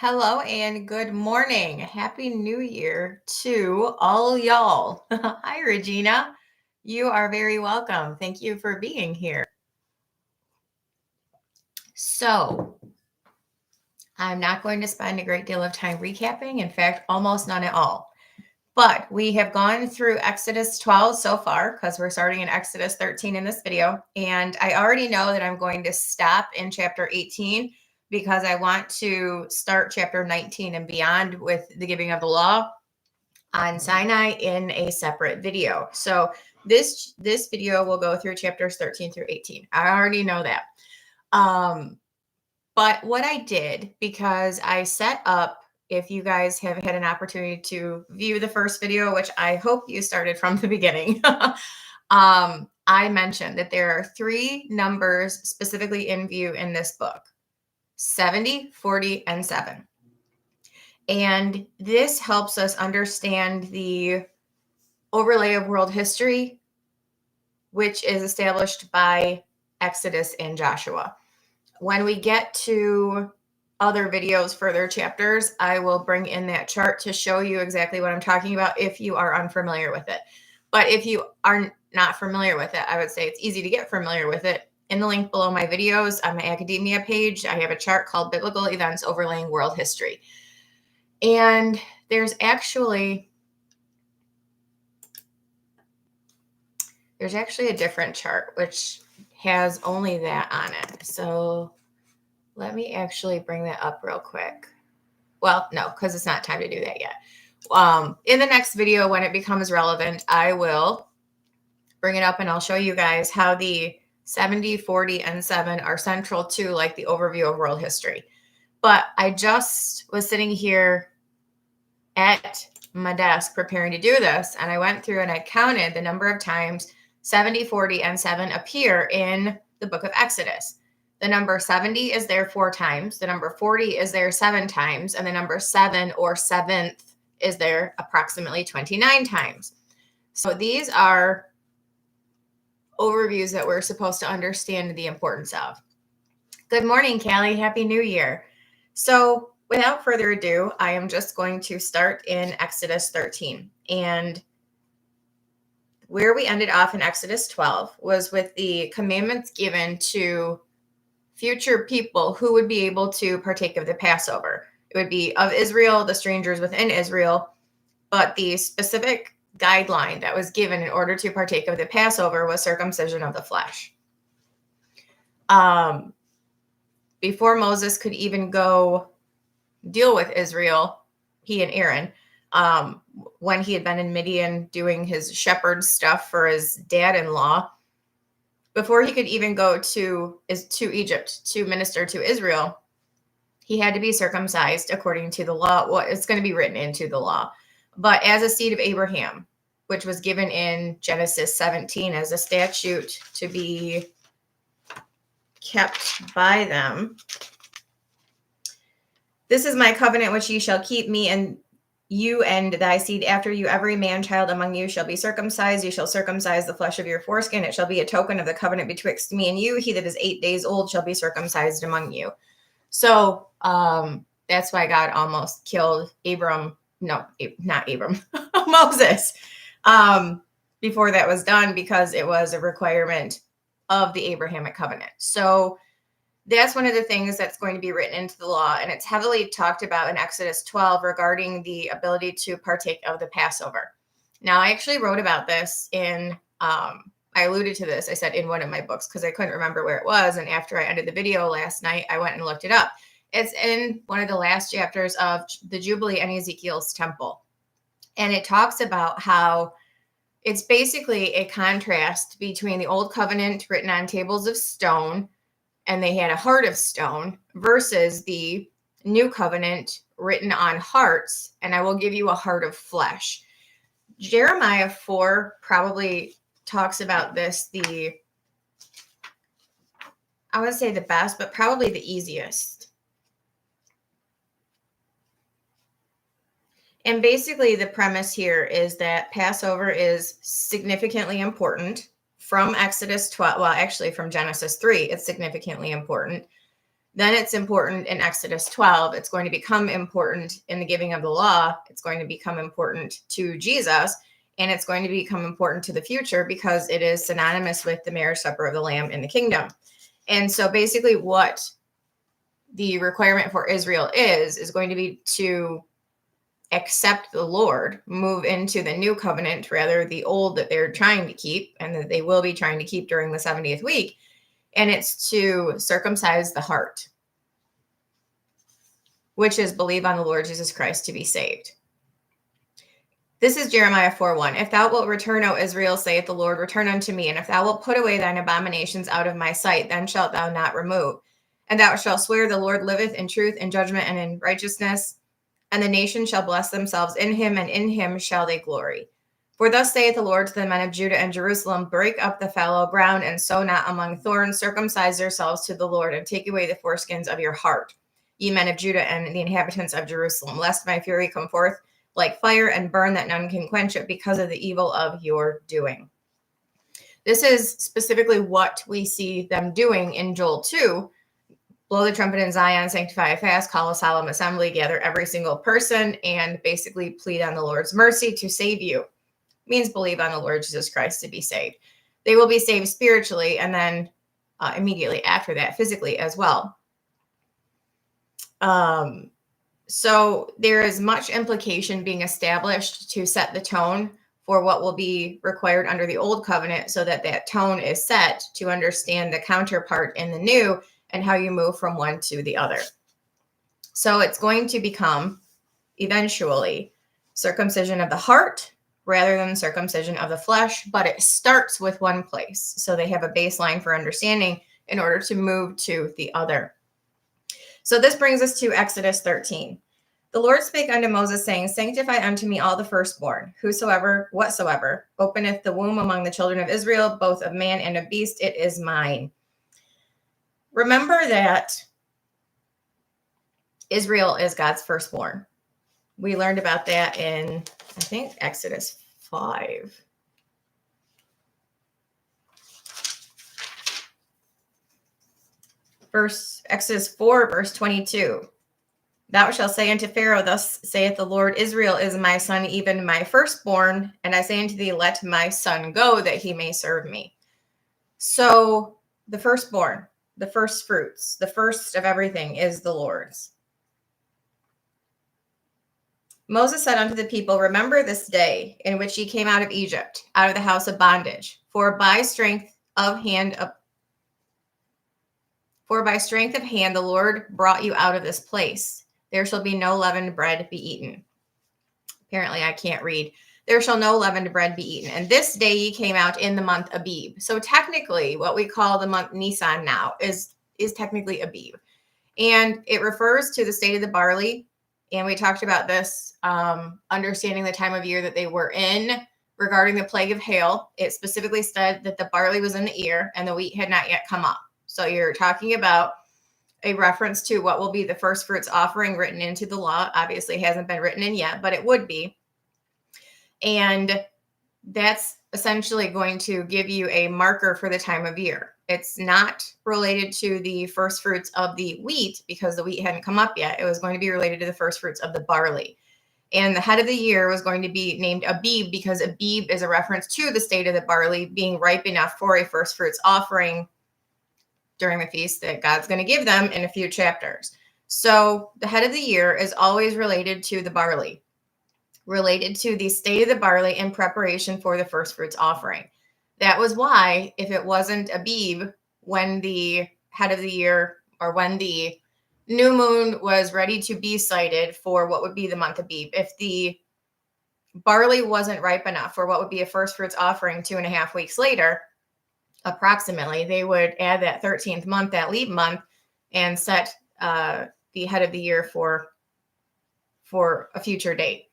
Hello and good morning. Happy New Year to all y'all. Hi, Regina. You are very welcome. Thank you for being here. So, I'm not going to spend a great deal of time recapping. In fact, almost none at all. But we have gone through Exodus 12 so far because we're starting in Exodus 13 in this video. And I already know that I'm going to stop in chapter 18 because I want to start chapter 19 and beyond with the giving of the law on Sinai in a separate video. So this video will go through chapters 13 through 18. I already know that. But what I did, because I set up, if you guys have had an opportunity to view the first video, which I hope you started from the beginning, I mentioned that there are three numbers specifically in view in this book: 70, 40, and 7. And this helps us understand the overlay of world history, which is established by Exodus and Joshua. When we get to other videos, further chapters, I will bring in that chart to show you exactly what I'm talking about if you are unfamiliar with it. But if you are not familiar with it, I would say it's easy to get familiar with it. In the link below my videos on my academia page, I have a chart called Biblical Events Overlaying World History. And there's actually a different chart which has only that on it. So let me actually bring that up real quick. Well, no, because it's not time to do that yet. In the next video, when it becomes relevant, I will bring it up and I'll show you guys how the 70, 40, and 7 are central to like the overview of world history. But I just was sitting here at my desk preparing to do this, and I went through and I counted the number of times 70, 40, and 7 appear in the book of Exodus. The number 70 is there 4 times, the number 40 is there 7 times, and the number 7 or 7th is there approximately 29 times. So these are overviews that we're supposed to understand the importance of. Good morning, Callie. Happy New Year. So without further ado, I am just going to start in Exodus 13. And where we ended off in Exodus 12 was with the commandments given to future people who would be able to partake of the Passover. It would be of Israel, the strangers within Israel, but the specific guideline that was given in order to partake of the Passover was circumcision of the flesh. Before Moses could even go deal with Israel, he and Aaron, when he had been in Midian doing his shepherd stuff for his dad-in-law, before he could even go to Egypt to minister to Israel, he had to be circumcised according to the law. Well, it's going to be written into the law, but as a seed of Abraham, which was given in Genesis 17 as a statute to be kept by them. This is my covenant which ye shall keep, me and you and thy seed after you, every man child among you shall be circumcised. You shall circumcise the flesh of your foreskin. It shall be a token of the covenant betwixt me and you. He that is 8 days old shall be circumcised among you. So that's why God almost killed Moses before that was done, because it was a requirement of the Abrahamic covenant. So that's one of the things that's going to be written into the law, and it's heavily talked about in Exodus 12 regarding the ability to partake of the Passover. Now, I actually wrote about this in, I alluded to this, I said in one of my books, because I couldn't remember where it was, and after I ended the video last night, I went and looked it up. It's in one of the last chapters of the Jubilee and Ezekiel's temple, and it talks about how it's basically a contrast between the old covenant written on tables of stone, and they had a heart of stone, versus the new covenant written on hearts, and I will give you a heart of flesh. Jeremiah 4 probably talks about this I would say the best, but probably the easiest. And basically the premise here is that Passover is significantly important. From Exodus 12, well, actually from Genesis 3, it's significantly important. Then it's important in Exodus 12. It's going to become important in the giving of the law. It's going to become important to Jesus, and it's going to become important to the future because it is synonymous with the marriage supper of the Lamb in the kingdom. And so basically what the requirement for Israel is going to be to accept the Lord, move into the new covenant, rather the old that they're trying to keep and that they will be trying to keep during the 70th week. And it's to circumcise the heart, which is believe on the Lord Jesus Christ to be saved. This is Jeremiah 4:1. If thou wilt return, O Israel, saith the Lord, return unto me. And if thou wilt put away thine abominations out of my sight, then shalt thou not remove. And thou shalt swear the Lord liveth in truth and judgment and in righteousness. And the nations shall bless themselves in him, and in him shall they glory. For thus saith the Lord to the men of Judah and Jerusalem, break up the fallow ground, and sow not among thorns. Circumcise yourselves to the Lord, and take away the foreskins of your heart, ye men of Judah and the inhabitants of Jerusalem, lest my fury come forth like fire and burn that none can quench it because of the evil of your doing. This is specifically what we see them doing in Joel 2. Blow the trumpet in Zion, sanctify a fast, call a solemn assembly, gather every single person, and basically plead on the Lord's mercy to save you. It means believe on the Lord Jesus Christ to be saved. They will be saved spiritually, and then immediately after that, physically as well. So there is much implication being established to set the tone for what will be required under the old covenant, so that that tone is set to understand the counterpart in the new and how you move from one to the other. So it's going to become eventually circumcision of the heart rather than circumcision of the flesh, but it starts with one place. So they have a baseline for understanding in order to move to the other. So this brings us to Exodus 13. The Lord spake unto Moses, saying, sanctify unto me all the firstborn, whatsoever openeth the womb among the children of Israel, both of man and of beast, it is mine. Remember that Israel is God's firstborn. We learned about that in, I think, Exodus 5. Exodus 4, verse 22. Thou shalt say unto Pharaoh, thus saith the Lord, Israel is my son, even my firstborn. And I say unto thee, let my son go, that he may serve me. So the firstborn, the first fruits, the first of everything is the Lord's. Moses said unto the people, remember this day in which ye came out of Egypt, out of the house of bondage. For by strength of hand the Lord brought you out of this place. There shall be no leavened bread be eaten. Apparently I can't read. There shall no leavened bread be eaten. And this day ye came out in the month Abib. So technically what we call the month Nisan now is technically Abib. And it refers to the state of the barley. And we talked about this, understanding the time of year that they were in regarding the plague of hail. It specifically said that the barley was in the ear and the wheat had not yet come up. So you're talking about a reference to what will be the first fruits offering written into the law. Obviously hasn't been written in yet, but it would be. And that's essentially going to give you a marker for the time of year. It's not related to the first fruits of the wheat because the wheat hadn't come up yet. It was going to be related to the first fruits of the barley. And the head of the year was going to be named Abib because Abib is a reference to the state of the barley being ripe enough for a first fruits offering during the feast that God's going to give them in a few chapters. So the head of the year is always related to the barley, related to the state of the barley in preparation for the first fruits offering. That was why, if it wasn't Abib, when the head of the year or when the new moon was ready to be sighted for what would be the month Abib, if the barley wasn't ripe enough for what would be a first fruits offering 2.5 weeks later, approximately, they would add that 13th month, that leap month, and set the head of the year for a future date.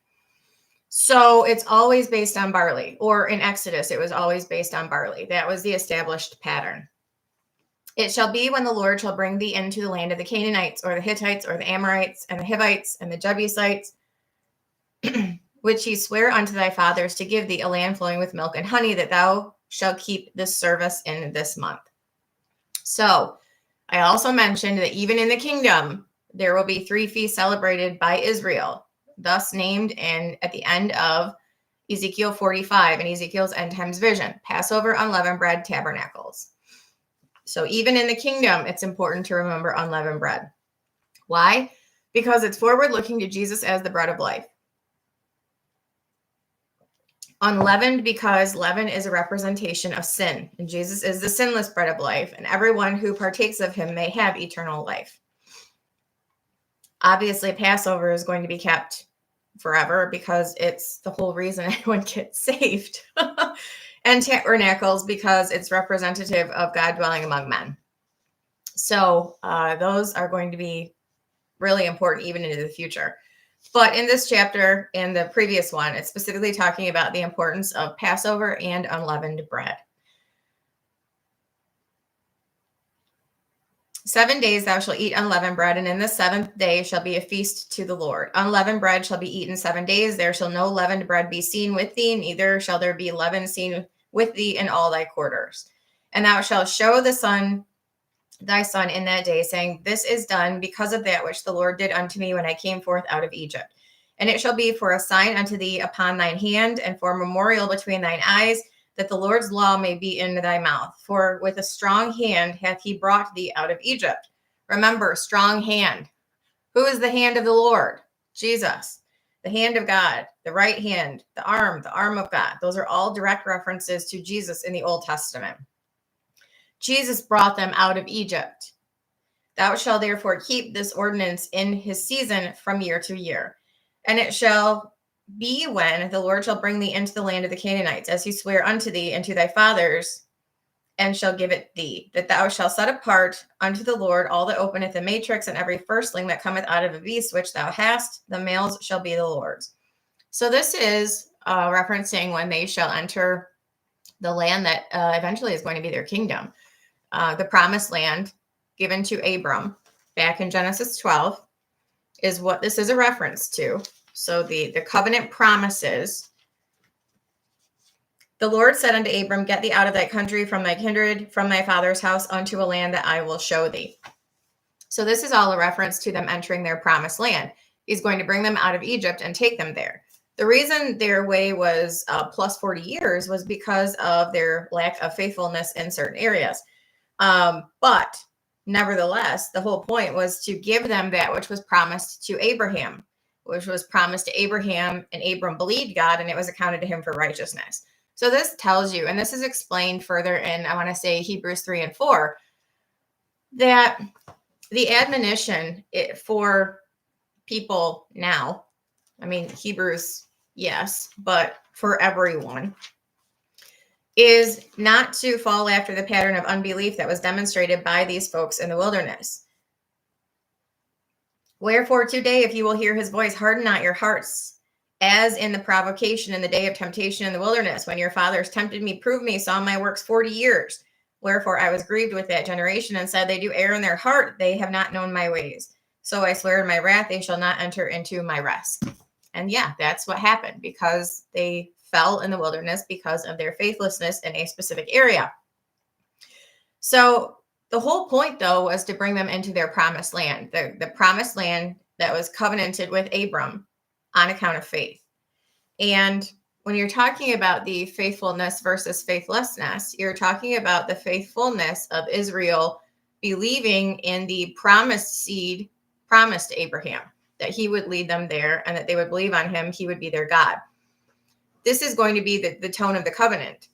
So it's always based on barley, or in Exodus, it was always based on barley. That was the established pattern. It shall be when the Lord shall bring thee into the land of the Canaanites, or the Hittites, or the Amorites, and the Hivites, and the Jebusites, which he sware unto thy fathers to give thee, a land flowing with milk and honey, that thou shalt keep this service in this month. So I also mentioned that even in the kingdom, there will be 3 feasts celebrated by Israel, thus named and at the end of Ezekiel 45 and Ezekiel's end times vision: Passover, unleavened bread, tabernacles. So even in the kingdom, it's important to remember unleavened bread. Why? Because it's forward looking to Jesus as the bread of life. Unleavened because leaven is a representation of sin, and Jesus is the sinless bread of life, and everyone who partakes of him may have eternal life. Obviously, Passover is going to be kept forever because it's the whole reason anyone gets saved. And tabernacles because it's representative of God dwelling among men. So those are going to be really important even into the future. But in this chapter and the previous one, it's specifically talking about the importance of Passover and unleavened bread. 7 days thou shalt eat unleavened bread, and in the 7th day shall be a feast to the Lord. Unleavened bread shall be eaten 7 days. There shall no leavened bread be seen with thee, neither shall there be leaven seen with thee in all thy quarters. And thou shalt show thy son in that day, saying, This is done because of that which the Lord did unto me when I came forth out of Egypt. And it shall be for a sign unto thee upon thine hand, and for a memorial between thine eyes, that the Lord's law may be in thy mouth. For with a strong hand hath he brought thee out of Egypt. Remember, strong hand. Who is the hand of the Lord? Jesus. The hand of God, the right hand, the arm of God. Those are all direct references to Jesus in the Old Testament. Jesus brought them out of Egypt. Thou shalt therefore keep this ordinance in his season from year to year. And it shall be when the Lord shall bring thee into the land of the Canaanites, as he sware unto thee and to thy fathers, and shall give it thee, that thou shalt set apart unto the Lord all that openeth the matrix, and every firstling that cometh out of a beast which thou hast, the males shall be the Lord's. So this is referencing when they shall enter the land that eventually is going to be their kingdom. The promised land given to Abram back in Genesis 12 is what this is a reference to. So the covenant promises. The Lord said unto Abram, Get thee out of thy country, from thy kindred, from thy father's house, unto a land that I will show thee. So this is all a reference to them entering their promised land. He's going to bring them out of Egypt and take them there. The reason their way was plus 40 years was because of their lack of faithfulness in certain areas. But nevertheless, the whole point was to give them that which was promised to Abraham, which was promised to Abraham, and Abram believed God, and it was accounted to him for righteousness. So this tells you, and this is explained further in, I want to say, Hebrews 3 and 4, that the admonition for people now, I mean, Hebrews, yes, but for everyone, is not to fall after the pattern of unbelief that was demonstrated by these folks in the wilderness. Wherefore today, if you will hear his voice, harden not your hearts, as in the provocation in the day of temptation in the wilderness, when your fathers tempted me, proved me, saw my works 40 years. Wherefore I was grieved with that generation, and said, They do err in their heart, they have not known my ways. So I swear in my wrath, they shall not enter into my rest. And yeah, that's what happened, because they fell in the wilderness because of their faithlessness in a specific area. So the whole point, though, was to bring them into their promised land, the promised land that was covenanted with Abram on account of faith. And when you're talking about the faithfulness versus faithlessness, you're talking about the faithfulness of Israel believing in the promised seed promised to Abraham, that he would lead them there and that they would believe on him, he would be their God. This is going to be the tone of the covenant,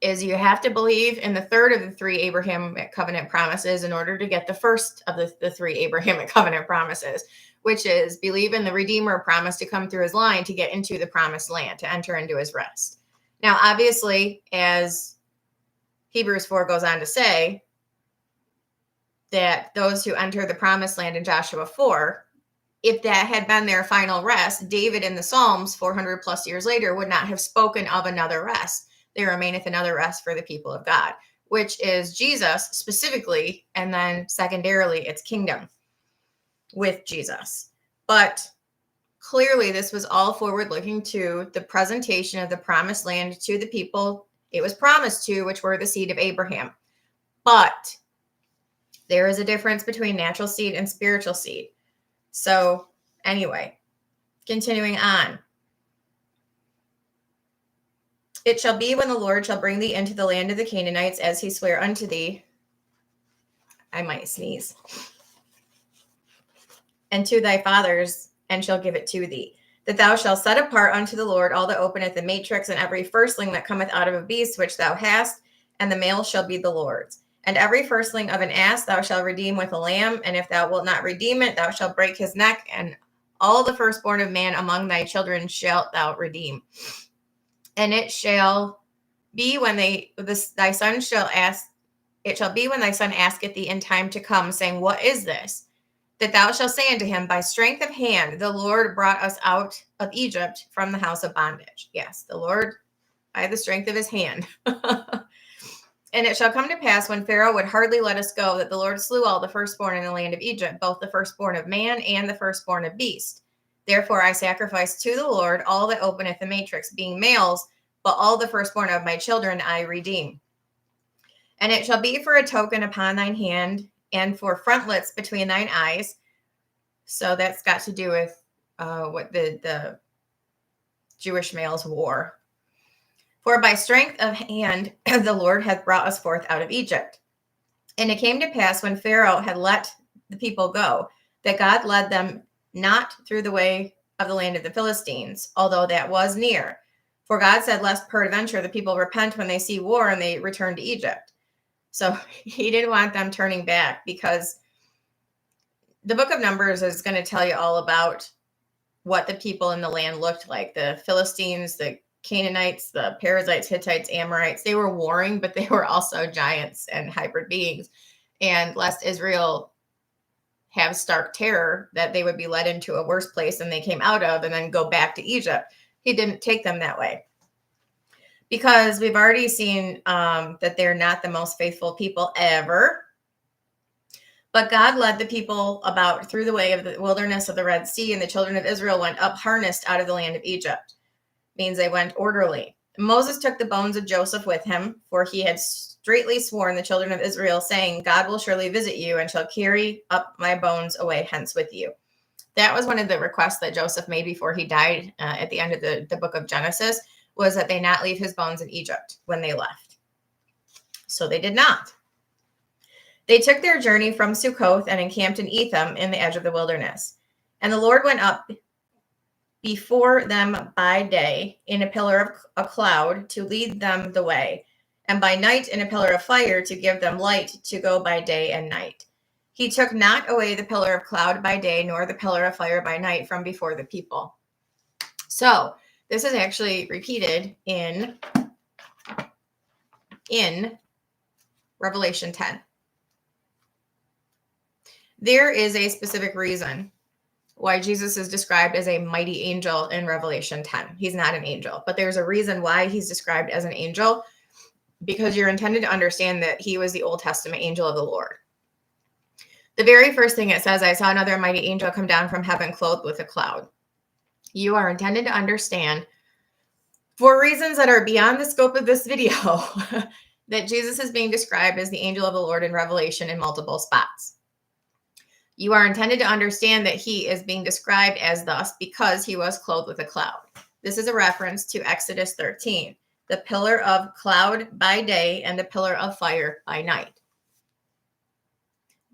is you have to believe in the third of the 3 Abrahamic covenant promises in order to get the first of the 3 Abrahamic covenant promises, which is believe in the Redeemer promise to come through his line to get into the promised land, to enter into his rest. Now, obviously, as Hebrews 4 goes on to say, that those who enter the promised land in Joshua 4, if that had been their final rest, David in the Psalms 400 plus years later would not have spoken of another rest. There remaineth another rest for the people of God, which is Jesus specifically, and then secondarily, its kingdom with Jesus. But clearly, this was all forward looking to the presentation of the promised land to the people it was promised to, which were the seed of Abraham. But There is a difference between natural seed and spiritual seed. So anyway, continuing on. It shall be when the Lord shall bring thee into the land of the Canaanites as he sware unto thee. I might sneeze. And to thy fathers, and shall give it to thee, that thou shalt set apart unto the Lord all that openeth the matrix, and every firstling that cometh out of a beast which thou hast, and the male shall be the Lord's. And every firstling of an ass thou shalt redeem with a lamb, and if thou wilt not redeem it, thou shalt break his neck, and all the firstborn of man among thy children shalt thou redeem. And it shall be when thy son shall ask, it shall be when thy son asketh thee in time to come, saying, What is this? That thou shalt say unto him, By strength of hand the Lord brought us out of Egypt from the house of bondage. Yes, the Lord by the strength of his hand. And it shall come to pass when Pharaoh would hardly let us go, that the Lord slew all the firstborn in the land of Egypt, both the firstborn of man and the firstborn of beast. Therefore I sacrifice to the Lord all that openeth the matrix, being males, but all the firstborn of my children I redeem. And it shall be for a token upon thine hand, and for frontlets between thine eyes. So that's got to do with what the Jewish males wore. For by strength of hand the Lord hath brought us forth out of Egypt. And it came to pass when Pharaoh had let the people go, that God led them not through the way of the land of the Philistines, although that was near. For God said, Lest peradventure the people repent when they see war, and they return to Egypt. So he didn't want them turning back, because the book of Numbers is going to tell you all about what the people in the land looked like. The Philistines, the Canaanites, the Perizzites, Hittites, Amorites, they were warring, but they were also giants and hybrid beings. And lest Israel have stark terror that they would be led into a worse place than they came out of and then go back to Egypt, he didn't take them that way. Because we've already seen that they're not the most faithful people ever. But God led the people about through the way of the wilderness of the Red Sea, and the children of Israel went up harnessed out of the land of Egypt. Means they went orderly. Moses took the bones of Joseph with him, for he had straitly sworn the children of Israel, saying, God will surely visit you, and shall carry up my bones away hence with you. That was one of the requests that Joseph made before he died at the end of the book of Genesis, was that they not leave his bones in Egypt when they left. So they did not. They took their journey from Sukkoth and encamped in Etham in the edge of the wilderness. And the Lord went up before them by day in a pillar of a cloud to lead them the way, and by night in a pillar of fire to give them light to go by day and night. He took not away the pillar of cloud by day, nor the pillar of fire by night from before the people. So this is actually repeated in Revelation 10. There is a specific reason why Jesus is described as a mighty angel in Revelation 10. He's not an angel, but there's a reason why he's described as an angel, because you're intended to understand that he was the Old Testament angel of the Lord. The very first thing it says, I saw another mighty angel come down from heaven clothed with a cloud. You are intended to understand, for reasons that are beyond the scope of this video, that Jesus is being described as the angel of the Lord in Revelation in multiple spots. You are intended to understand that he is being described as thus because he was clothed with a cloud. This is a reference to Exodus 13, the pillar of cloud by day and the pillar of fire by night.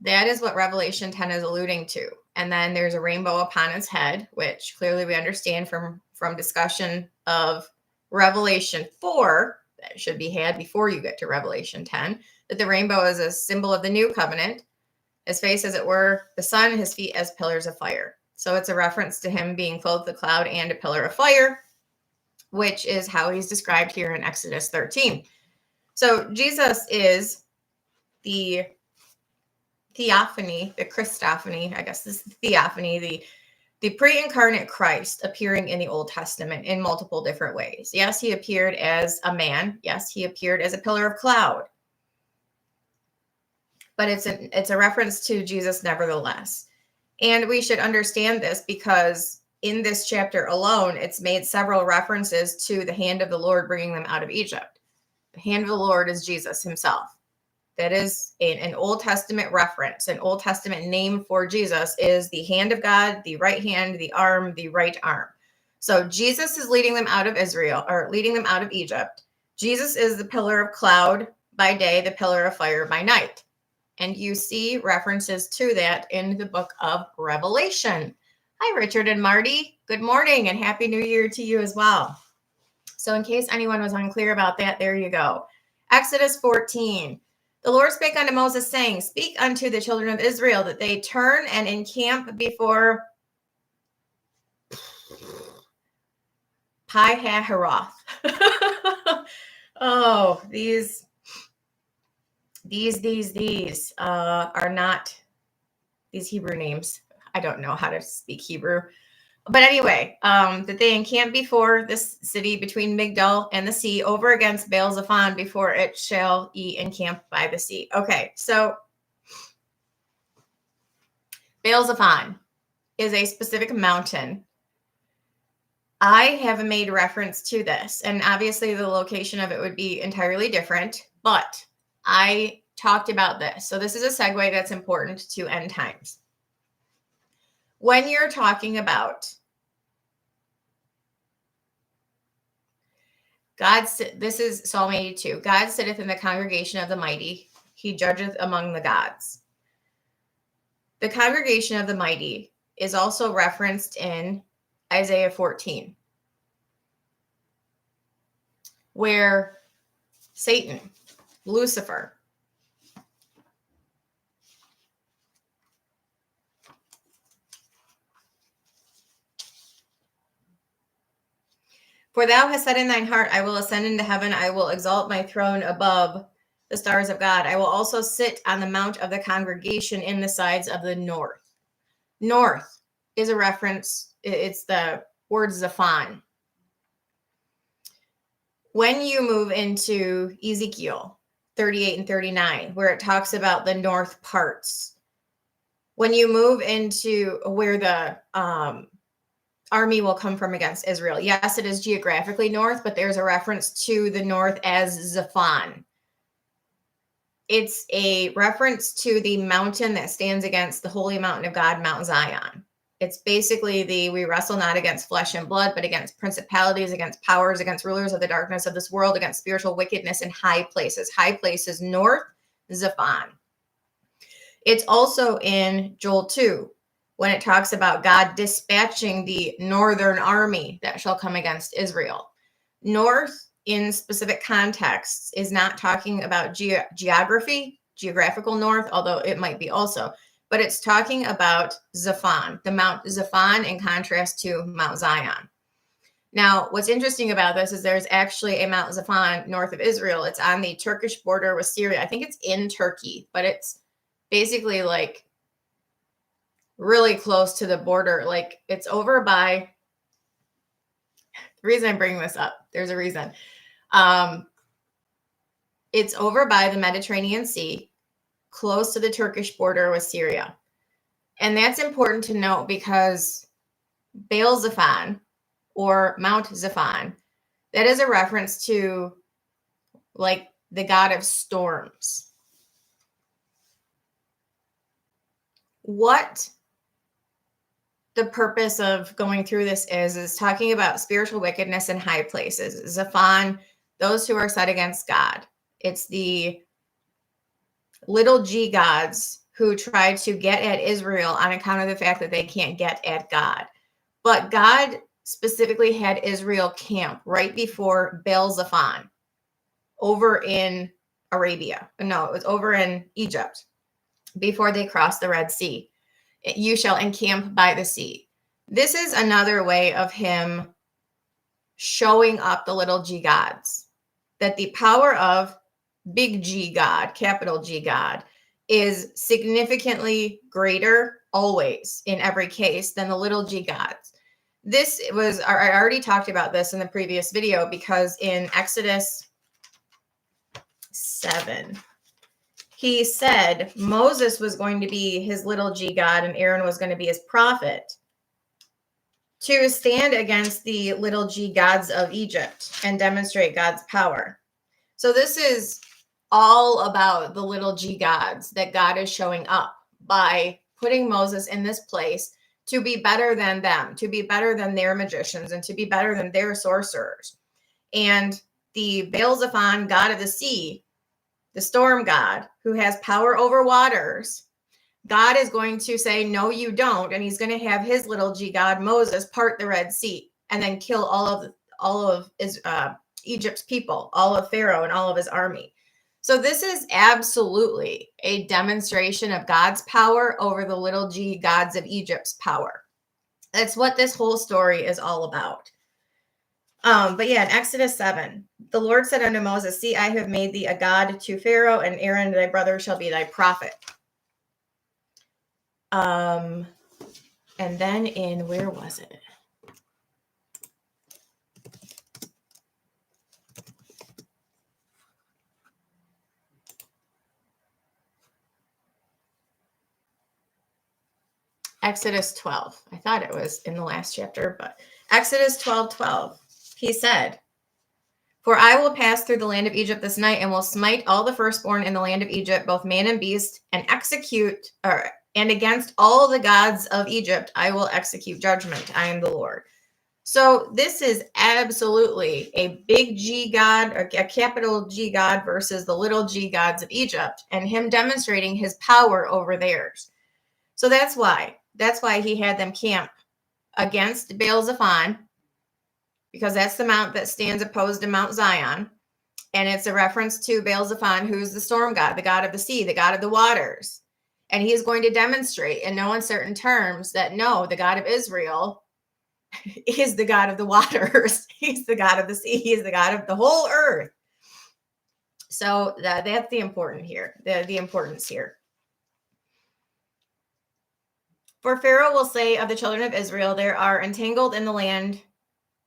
That is what Revelation 10 is alluding to. And then there's a rainbow upon his head, which clearly we understand from discussion of Revelation 4, that should be had before you get to Revelation 10, that the rainbow is a symbol of the new covenant. His face, as it were, the sun, his feet as pillars of fire. So it's a reference to him being clothed with a cloud and a pillar of fire, which is how he's described here in Exodus 13. So Jesus is the theophany, the Christophany, I guess this is the theophany, the pre-incarnate Christ appearing in the Old Testament in multiple different ways. Yes, he appeared as a man. Yes, he appeared as a pillar of cloud. But it's a reference to Jesus nevertheless. And we should understand this because in this chapter alone, it's made several references to the hand of the Lord bringing them out of Egypt. The hand of the Lord is Jesus himself. That is an Old Testament reference. An Old Testament name for Jesus is the hand of God, the right hand, the arm, the right arm. So Jesus is leading them out of Israel, or leading them out of Egypt. Jesus is the pillar of cloud by day, the pillar of fire by night. And you see references to that in the book of Revelation. Hi, Richard and Marty. Good morning and Happy New Year to you as well. So in case anyone was unclear about that, there you go. Exodus 14. The Lord spake unto Moses, saying, Speak unto the children of Israel that they turn and encamp before Pi-hahiroth. Oh, these are not these Hebrew names. I don't know how to speak Hebrew. But anyway, that they encamp before this city between Migdol and the sea over against Baal-zephon before it shall ye encamp by the sea. Okay, so Baal-zephon is a specific mountain. I have made reference to this, and obviously the location of it would be entirely different, but I talked about this. So this is a segue that's important to end times. When you're talking about God, this is Psalm 82. God sitteth in the congregation of the mighty. He judgeth among the gods. The congregation of the mighty is also referenced in Isaiah 14, where Satan, Lucifer, for thou hast said in thine heart, I will ascend into heaven. I will exalt my throne above the stars of God. I will also sit on the mount of the congregation in the sides of the north. North is a reference. It's the word Zephon. When you move into Ezekiel 38 and 39, where it talks about the north parts, when you move into where the army will come from against Israel. Yes, it is geographically north, but there's a reference to the north as Zephon. It's a reference to the mountain that stands against the holy mountain of God, Mount Zion. It's basically we wrestle not against flesh and blood, but against principalities, against powers, against rulers of the darkness of this world, against spiritual wickedness in high places. High places north, Zephon. It's also in Joel 2, when it talks about God dispatching the northern army that shall come against Israel. North, in specific contexts, is not talking about geographical north, although it might be also, but it's talking about Zephon, the Mount Zephon, in contrast to Mount Zion. Now, what's interesting about this is there's actually a Mount Zephon north of Israel. It's on the Turkish border with Syria. I think it's in Turkey, but it's basically like really close to the border. Like it's over by, the reason I'm bringing this up, there's a reason. It's over by the Mediterranean Sea, close to the Turkish border with Syria. And that's important to note because Baal-zephon, or Mount Zephon, that is a reference to like the god of storms. What the purpose of going through this is talking about spiritual wickedness in high places. Zephon, those who are set against God. It's the little g gods who try to get at Israel on account of the fact that they can't get at God. But God specifically had Israel camp right before Baal-zephon over in Arabia. No, it was over in Egypt before they crossed the Red Sea. You shall encamp by the sea. This is another way of him showing up the little g gods, that the power of big G God, capital G God, is significantly greater always in every case than the little g gods. This was, I already talked about this in the previous video, because in Exodus 7, he said Moses was going to be his little g God and Aaron was going to be his prophet to stand against the little g gods of Egypt and demonstrate God's power. So this is all about the little g gods, that God is showing up by putting Moses in this place to be better than them, to be better than their magicians, and to be better than their sorcerers. And the Baal-zephon, god of the sea, the storm god who has power over waters, God is going to say, no, you don't. And he's going to have his little g god, Moses, part the Red Sea and then kill all of Egypt's people, all of Pharaoh and all of his army. So this is absolutely a demonstration of God's power over the little g gods of Egypt's power. That's what this whole story is all about. But yeah, in Exodus 7, the Lord said unto Moses, see, I have made thee a god to Pharaoh, and Aaron thy brother shall be thy prophet. And then where was it? Exodus 12. I thought it was in the last chapter, but Exodus 12:12. He said, for I will pass through the land of Egypt this night and will smite all the firstborn in the land of Egypt, both man and beast, and against all the gods of Egypt I will execute judgment. I am the Lord. So this is absolutely a big G God, or a capital G God versus the little g gods of Egypt, and him demonstrating his power over theirs. So that's why he had them camp against Baal-zephon, because that's the mount that stands opposed to Mount Zion. And it's a reference to Baal-zephon, who's the storm god, the god of the sea, the god of the waters. And he is going to demonstrate in no uncertain terms that no, the God of Israel is the God of the waters. He's the God of the sea. He's the God of the whole earth. So that's the importance here. For Pharaoh will say of the children of Israel, they are entangled in the land.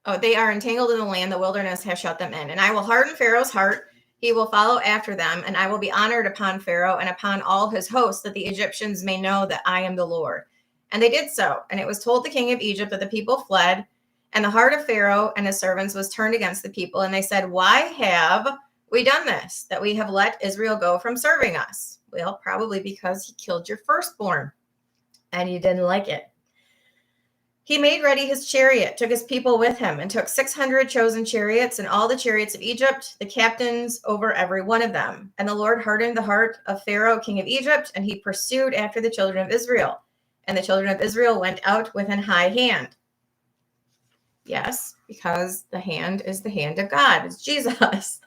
The wilderness has shut them in. And I will harden Pharaoh's heart. He will follow after them, and I will be honored upon Pharaoh and upon all his hosts, that the Egyptians may know that I am the Lord. And they did so. And it was told the king of Egypt that the people fled, and the heart of Pharaoh and his servants was turned against the people. And they said, why have we done this, that we have let Israel go from serving us? Well, probably because he killed your firstborn and you didn't like it. He made ready his chariot, took his people with him, and took 600 chosen chariots and all the chariots of Egypt, the captains over every one of them. And the Lord hardened the heart of Pharaoh, king of Egypt, and he pursued after the children of Israel. And the children of Israel went out with an high hand. Yes, because the hand is the hand of God. It's Jesus.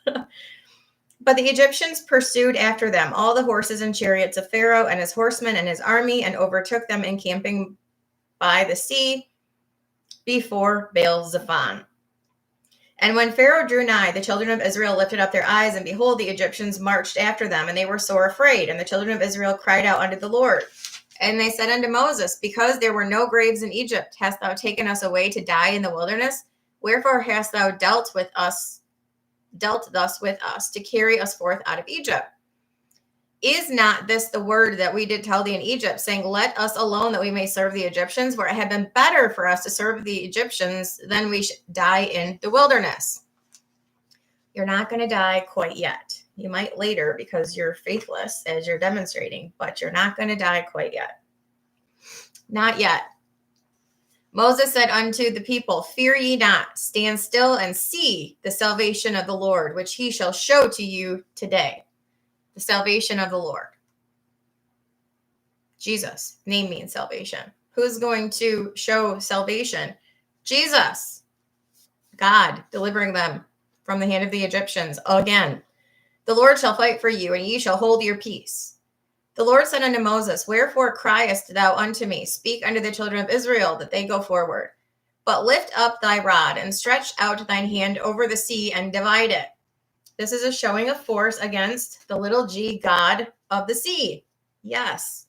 But the Egyptians pursued after them all the horses and chariots of Pharaoh and his horsemen and his army, and overtook them encamping by the sea before Baal-zephon. And when Pharaoh drew nigh, the children of Israel lifted up their eyes, and behold, the Egyptians marched after them, and they were sore afraid. And the children of Israel cried out unto the Lord. And they said unto Moses, because there were no graves in Egypt, hast thou taken us away to die in the wilderness? Wherefore hast thou dealt thus with us, to carry us forth out of Egypt? Is not this the word that we did tell thee in Egypt, saying, let us alone that we may serve the Egyptians? For it had been better for us to serve the Egyptians than we should die in the wilderness. You're not going to die quite yet. You might later because you're faithless as you're demonstrating, but you're not going to die quite yet. Not yet. Moses said unto the people, fear ye not, stand still and see the salvation of the Lord, which he shall show to you today. The salvation of the Lord. Jesus. Name means salvation. Who's going to show salvation? Jesus. God delivering them from the hand of the Egyptians again. The Lord shall fight for you, and ye shall hold your peace. The Lord said unto Moses, wherefore criest thou unto me? Speak unto the children of Israel, that they go forward. But lift up thy rod, and stretch out thine hand over the sea, and divide it. This is a showing of force against the little g god of the sea. Yes.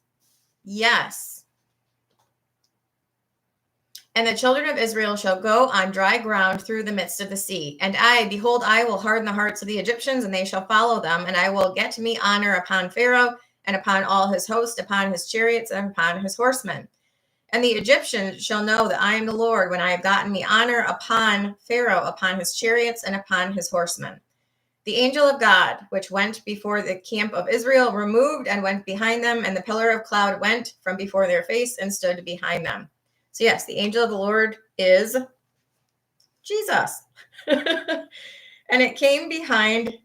Yes. And the children of Israel shall go on dry ground through the midst of the sea. And behold, I will harden the hearts of the Egyptians, and they shall follow them. And I will get me honor upon Pharaoh, and upon all his host, upon his chariots, and upon his horsemen. And the Egyptians shall know that I am the Lord, when I have gotten me honor upon Pharaoh, upon his chariots, and upon his horsemen. The angel of God, which went before the camp of Israel, removed and went behind them, and the pillar of cloud went from before their face and stood behind them. So yes, the angel of the Lord is Jesus. And it came between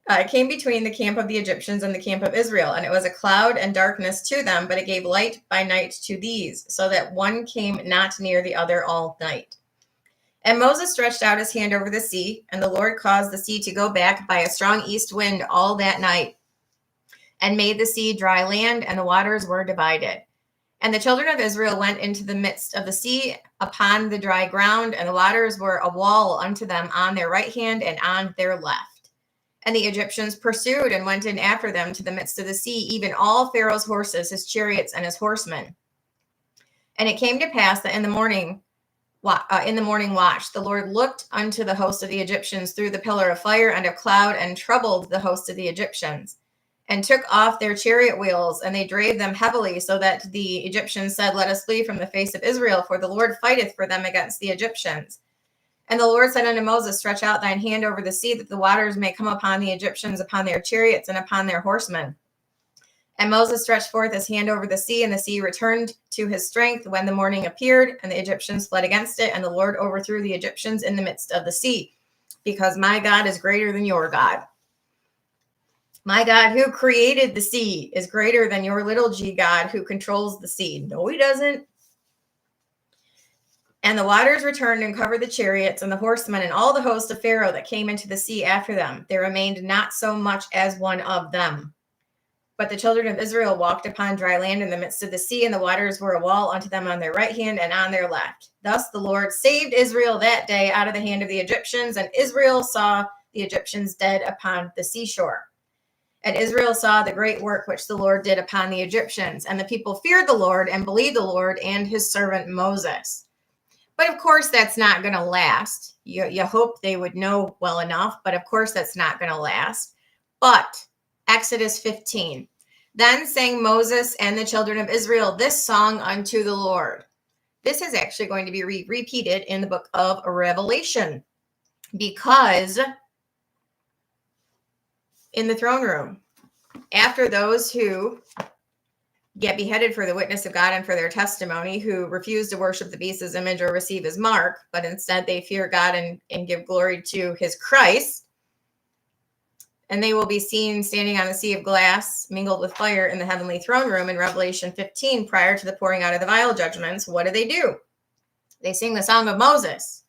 the camp of the Egyptians and the camp of Israel, and it was a cloud and darkness to them, but it gave light by night to these, so that one came not near the other all night. And Moses stretched out his hand over the sea, and the Lord caused the sea to go back by a strong east wind all that night, and made the sea dry land, and the waters were divided. And the children of Israel went into the midst of the sea upon the dry ground, and the waters were a wall unto them on their right hand and on their left. And the Egyptians pursued and went in after them to the midst of the sea, even all Pharaoh's horses, his chariots, and his horsemen. And it came to pass that in the morning watch, the Lord looked unto the host of the Egyptians through the pillar of fire and of cloud, and troubled the host of the Egyptians, and took off their chariot wheels, and they drave them heavily, so that the Egyptians said, Let us flee from the face of Israel, for the Lord fighteth for them against the Egyptians. And the Lord said unto Moses, Stretch out thine hand over the sea, that the waters may come upon the Egyptians, upon their chariots, and upon their horsemen. And Moses stretched forth his hand over the sea, and the sea returned to his strength when the morning appeared, and the Egyptians fled against it, and the Lord overthrew the Egyptians in the midst of the sea, because my God is greater than your God. My God, who created the sea, is greater than your little g God who controls the sea. No, he doesn't. And the waters returned and covered the chariots and the horsemen and all the host of Pharaoh that came into the sea after them. There remained not so much as one of them. But the children of Israel walked upon dry land in the midst of the sea, and the waters were a wall unto them on their right hand and on their left. Thus the Lord saved Israel that day out of the hand of the Egyptians, and Israel saw the Egyptians dead upon the seashore. And Israel saw the great work which the Lord did upon the Egyptians, and the people feared the Lord and believed the Lord and his servant Moses. But of course, that's not going to last. You hope they would know well enough, but of course, that's not going to last. But Exodus 15. Then sang Moses and the children of Israel this song unto the Lord. This is actually going to be repeated in the book of Revelation, because in the throne room, after those who get beheaded for the witness of God and for their testimony, who refuse to worship the beast's image or receive his mark, but instead they fear God and give glory to his Christ, and they will be seen standing on the sea of glass mingled with fire in the heavenly throne room in Revelation 15 prior to the pouring out of the vial judgments. What do? They sing the song of Moses.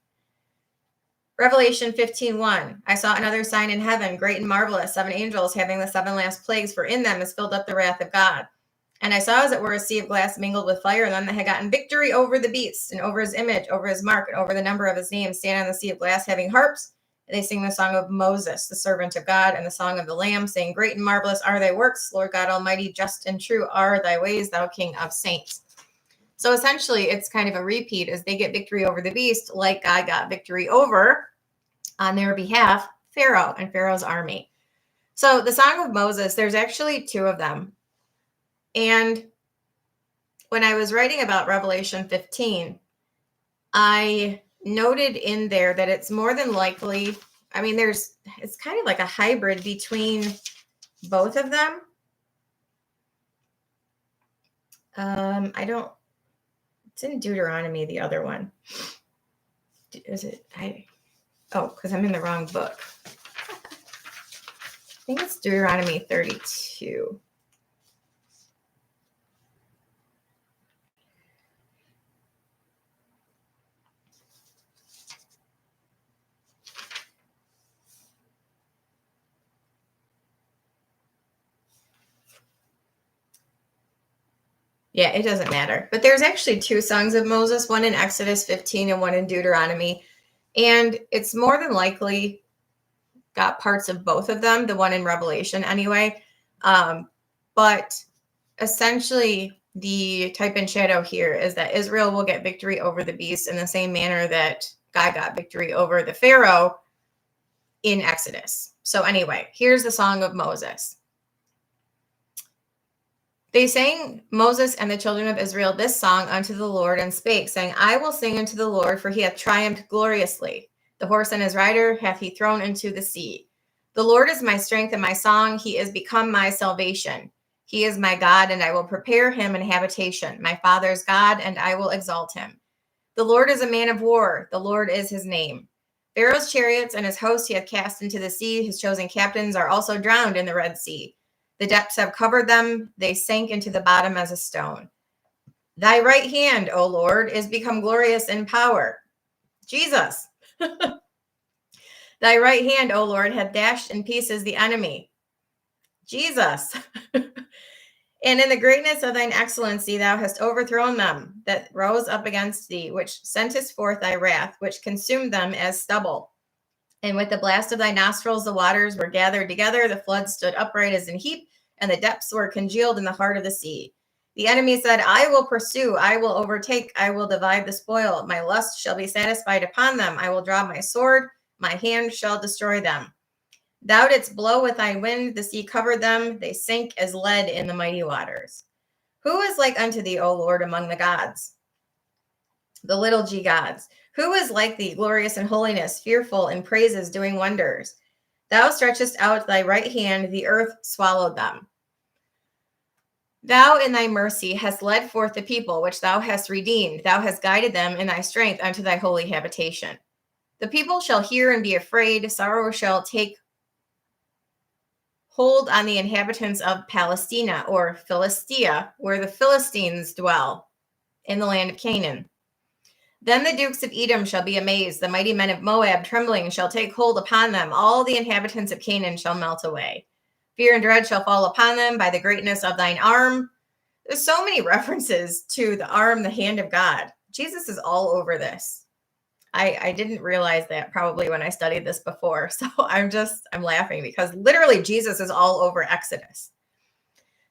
Revelation 15:1. I saw another sign in heaven, great and marvelous, 7 angels having the 7 last plagues, for in them is filled up the wrath of God. And I saw as it were a sea of glass mingled with fire, and them that had gotten victory over the beast and over his image, over his mark, and over the number of his name, stand on the sea of glass having harps. They sing the song of Moses, the servant of God, and the song of the Lamb, saying, Great and marvelous are thy works, Lord God Almighty, just and true are thy ways, thou King of saints. So essentially, it's kind of a repeat as they get victory over the beast, like God got victory over, on their behalf, Pharaoh and Pharaoh's army. So the song of Moses, there's actually 2 of them. And when I was writing about Revelation 15, I noted in there that it's more than likely, it's kind of like a hybrid between both of them. It's in Deuteronomy, the other one. Is it? Because I'm in the wrong book. I think it's Deuteronomy 32. Yeah, it doesn't matter. But there's actually 2 songs of Moses, one in Exodus 15 and one in Deuteronomy. And it's more than likely got parts of both of them, the one in Revelation anyway. But essentially, the type and shadow here is that Israel will get victory over the beast in the same manner that God got victory over the Pharaoh in Exodus. So anyway, here's the song of Moses. They sang, Moses and the children of Israel, this song unto the Lord, and spake, saying, I will sing unto the Lord, for he hath triumphed gloriously. The horse and his rider hath he thrown into the sea. The Lord is my strength and my song. He is become my salvation. He is my God, and I will prepare him an habitation, my father's God, and I will exalt him. The Lord is a man of war. The Lord is his name. Pharaoh's chariots and his host he hath cast into the sea. His chosen captains are also drowned in the Red Sea. The depths have covered them. They sank into the bottom as a stone. Thy right hand, O Lord, is become glorious in power. Jesus. Thy right hand, O Lord, hath dashed in pieces the enemy. Jesus. And in the greatness of thine excellency, thou hast overthrown them that rose up against thee, which sentest forth thy wrath, which consumed them as stubble. And with the blast of thy nostrils, the waters were gathered together, the floods stood upright as an heap, and the depths were congealed in the heart of the sea. The enemy said, I will pursue, I will overtake, I will divide the spoil. My lust shall be satisfied upon them. I will draw my sword, my hand shall destroy them. Thou didst blow with thy wind, the sea covered them, they sank as lead in the mighty waters. Who is like unto thee, O Lord, among the gods? The little g gods. Who is like thee, glorious in holiness, fearful in praises, doing wonders? Thou stretchest out thy right hand, the earth swallowed them. Thou in thy mercy hast led forth the people, which thou hast redeemed. Thou hast guided them in thy strength unto thy holy habitation. The people shall hear and be afraid. Sorrow shall take hold on the inhabitants of Palestina, or Philistia, where the Philistines dwell, in the land of Canaan. Then the dukes of Edom shall be amazed. The mighty men of Moab, trembling, shall take hold upon them. All the inhabitants of Canaan shall melt away. Fear and dread shall fall upon them by the greatness of thine arm. There's so many references to the arm, the hand of God. Jesus is all over this. I didn't realize that probably when I studied this before. So I'm laughing because literally Jesus is all over Exodus.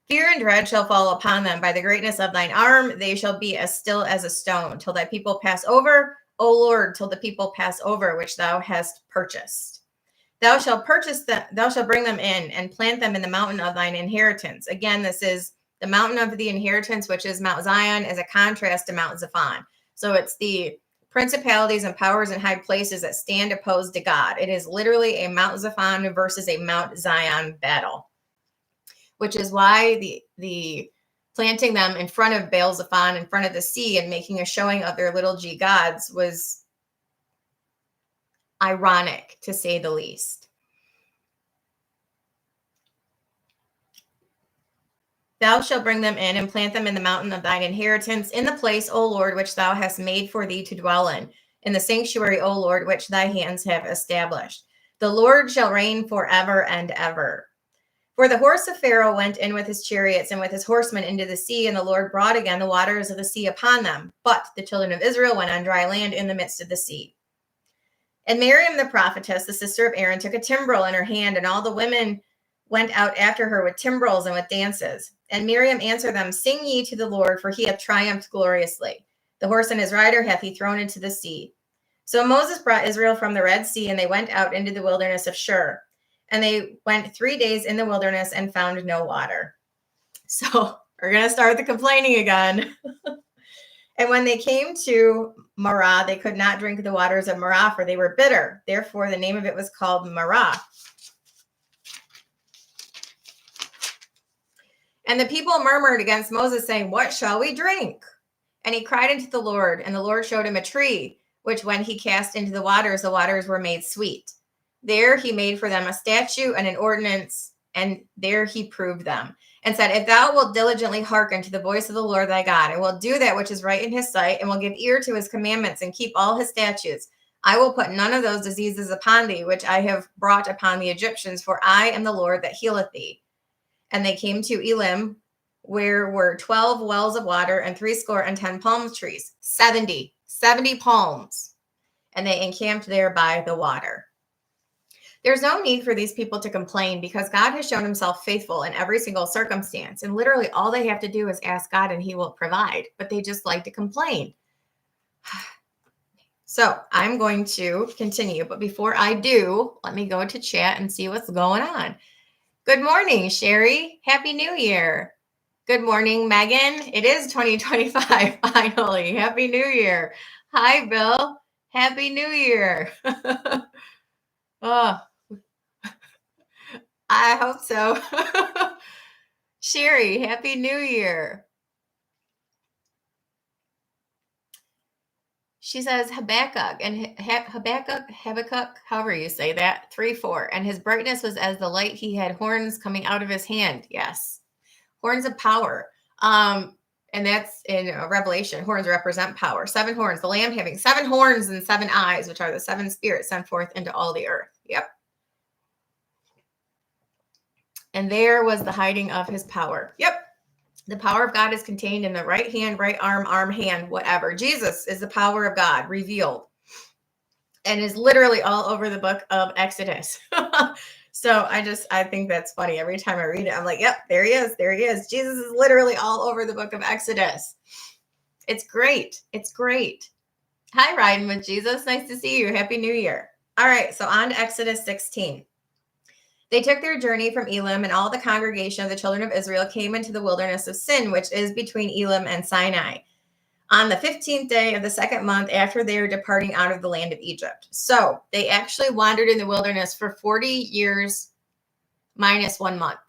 Fear and dread shall fall upon them by the greatness of thine arm. They shall be as still as a stone till thy people pass over. O Lord, till the people pass over, which thou hast purchased. Thou shalt purchase them, thou shalt bring them in and plant them in the mountain of thine inheritance. Again, this is the mountain of the inheritance, which is Mount Zion, as a contrast to Mount Zaphon. So it's the principalities and powers in high places that stand opposed to God. It is literally a Mount Zaphon versus a Mount Zion battle, which is why the planting them in front of Baal Zephon, in front of the sea, and making a showing of their little g gods was ironic, to say the least. Thou shalt bring them in and plant them in the mountain of thine inheritance, in the place, O Lord, which thou hast made for thee to dwell in the sanctuary, O Lord, which thy hands have established. The Lord shall reign forever and ever. For the horse of Pharaoh went in with his chariots and with his horsemen into the sea, and the Lord brought again the waters of the sea upon them. But the children of Israel went on dry land in the midst of the sea. And Miriam the prophetess, the sister of Aaron, took a timbrel in her hand, and all the women went out after her with timbrels and with dances. And Miriam answered them, Sing ye to the Lord, for he hath triumphed gloriously. The horse and his rider hath he thrown into the sea. So Moses brought Israel from the Red Sea, and they went out into the wilderness of Shur. And they went 3 days in the wilderness and found no water. So we're going to start the complaining again. And when they came to Marah, they could not drink the waters of Marah, for they were bitter. Therefore, the name of it was called Marah. And the people murmured against Moses, saying, What shall we drink? And he cried unto the Lord, and the Lord showed him a tree, which when he cast into the waters were made sweet. There he made for them a statute and an ordinance, and there he proved them, and said, If thou wilt diligently hearken to the voice of the Lord thy God, and will do that which is right in his sight, and will give ear to his commandments, and keep all his statutes, I will put none of those diseases upon thee, which I have brought upon the Egyptians, for I am the Lord that healeth thee. And they came to Elim, where were 12 wells of water and 70 palm trees, 70 palms. And they encamped there by the water. There's no need for these people to complain because God has shown himself faithful in every single circumstance. And literally all they have to do is ask God and he will provide. But they just like to complain. So I'm going to continue. But before I do, let me go to chat and see what's going on. Good morning, Sherry. Happy New Year. Good morning, Megan. It is 2025, finally. Happy New Year. Hi, Bill. Happy New Year. Oh. I hope so. Sherry, Happy New Year. She says Habakkuk and Habakkuk, however you say that, 3:4. And his brightness was as the light. He had horns coming out of his hand. Yes, horns of power. And that's in Revelation. Horns represent power. 7 horns. The Lamb having 7 horns and 7 eyes, which are the 7 spirits sent forth into all the earth. Yep. And there was the hiding of his power. Yep. The power of God is contained in the right hand, right arm, hand, whatever. Jesus is the power of God revealed and is literally all over the book of Exodus. So I think that's funny. Every time I read it, I'm like, yep, there he is. There he is. Jesus is literally all over the book of Exodus. It's great. It's great. Hi, Riding with Jesus. Nice to see you. Happy New Year. All right. So on to Exodus 16. They took their journey from Elim, and all the congregation of the children of Israel came into the wilderness of Sin, which is between Elim and Sinai, on the 15th day of the 2nd month after they were departing out of the land of Egypt. So they actually wandered in the wilderness for 40 years minus 1 month.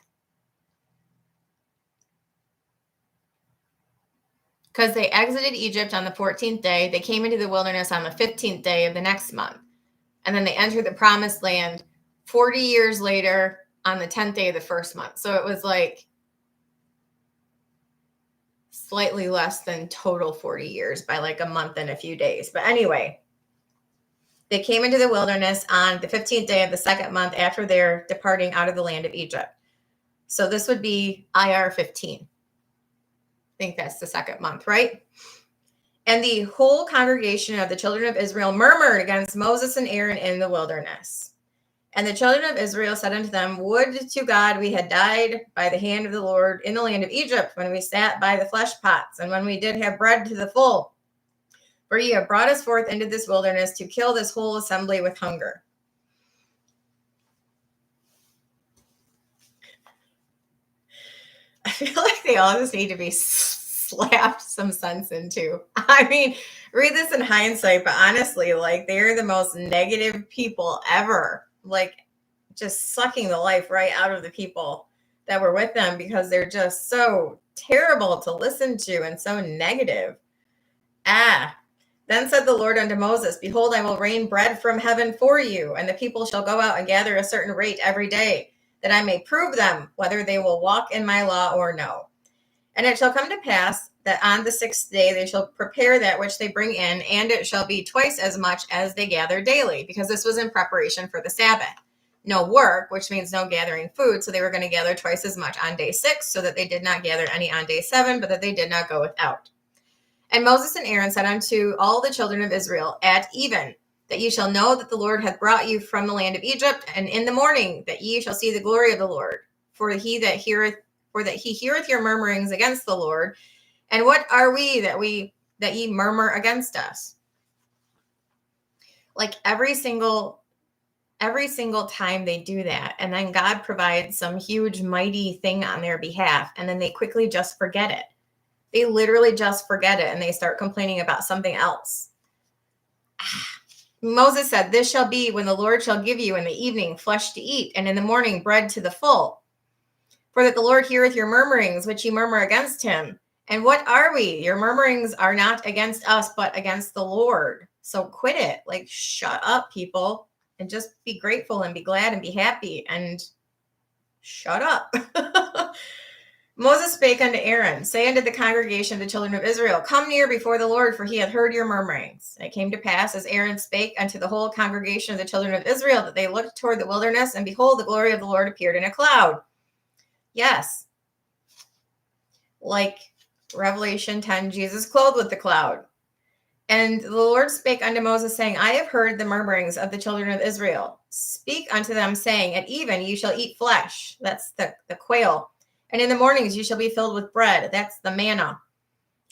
Because they exited Egypt on the 14th day. They came into the wilderness on the 15th day of the next month. And then they entered the promised land 40 years later on the 10th day of the first month. So it was like slightly less than total 40 years by like a month and a few days. But anyway, they came into the wilderness on the 15th day of the 2nd month after their departing out of the land of Egypt. So this would be IR 15. I think that's the 2nd month, right? And the whole congregation of the children of Israel murmured against Moses and Aaron in the wilderness. And the children of Israel said unto them, would to God we had died by the hand of the Lord in the land of Egypt, when we sat by the flesh pots, and when we did have bread to the full. For ye have brought us forth into this wilderness to kill this whole assembly with hunger. I feel like they all just need to be slapped some sense into. I mean, read this in hindsight, but honestly, like, they're the most negative people ever. Like, just sucking the life right out of the people that were with them, because they're just so terrible to listen to and so negative. Then said the Lord unto Moses, behold, I will rain bread from heaven for you, and the people shall go out and gather a certain rate every day, that I may prove them whether they will walk in my law or no. And it shall come to pass that on the 6th day they shall prepare that which they bring in, and it shall be twice as much as they gather daily, because this was in preparation for the Sabbath. No work, which means no gathering food. So they were going to gather twice as much on day 6, so that they did not gather any on day 7, but that they did not go without. And Moses and Aaron said unto all the children of Israel at even, that ye shall know that the Lord hath brought you from the land of Egypt, and in the morning that ye shall see the glory of the Lord. For that he heareth your murmurings against the Lord. And what are we that ye murmur against us? Like every single time they do that, and then God provides some huge mighty thing on their behalf, and then they quickly just forget it. They literally just forget it, and they start complaining about something else. Moses said, this shall be when the Lord shall give you in the evening flesh to eat, and in the morning bread to the full. For that the Lord heareth your murmurings, which ye murmur against him. And what are we? Your murmurings are not against us, but against the Lord. So quit it. Like, shut up, people, and just be grateful and be glad and be happy and shut up. Moses spake unto Aaron, say unto the congregation of the children of Israel, come near before the Lord, for he hath heard your murmurings. And it came to pass, as Aaron spake unto the whole congregation of the children of Israel, that they looked toward the wilderness, and behold, the glory of the Lord appeared in a cloud. Yes. Like Revelation 10, Jesus clothed with the cloud. And the Lord spake unto Moses, saying, I have heard the murmurings of the children of Israel. Speak unto them, saying, at even you shall eat flesh. That's the quail. And in the mornings you shall be filled with bread. That's the manna.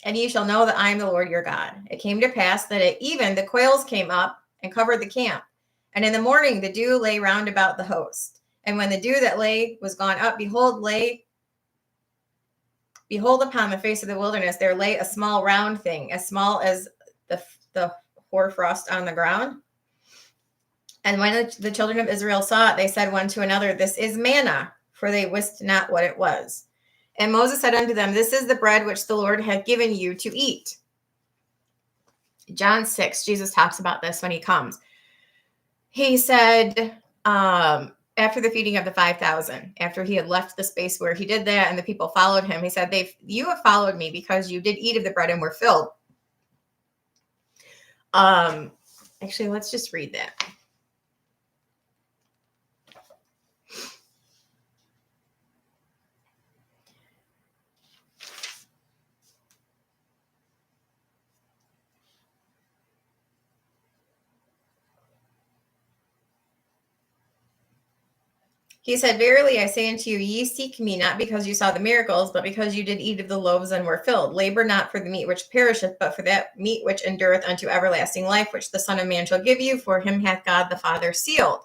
And ye shall know that I am the Lord your God. It came to pass that at even the quails came up and covered the camp. And in the morning the dew lay round about the host. And when the dew that lay was gone up, behold, upon the face of the wilderness there lay a small round thing, as small as the hoarfrost on the ground. And when the children of Israel saw it, they said one to another, "This is manna," for they wist not what it was. And Moses said unto them, "This is the bread which the Lord hath given you to eat." John 6, Jesus talks about this when he comes. He said, after the feeding of the 5,000, after he had left the space where he did that and the people followed him, he said, "You have followed me because you did eat of the bread and were filled." Actually, let's just read that. He said, "Verily I say unto you, ye seek me not because you saw the miracles, but because you did eat of the loaves and were filled. Labor not for the meat which perisheth, but for that meat which endureth unto everlasting life, which the Son of Man shall give you, for him hath God the Father sealed."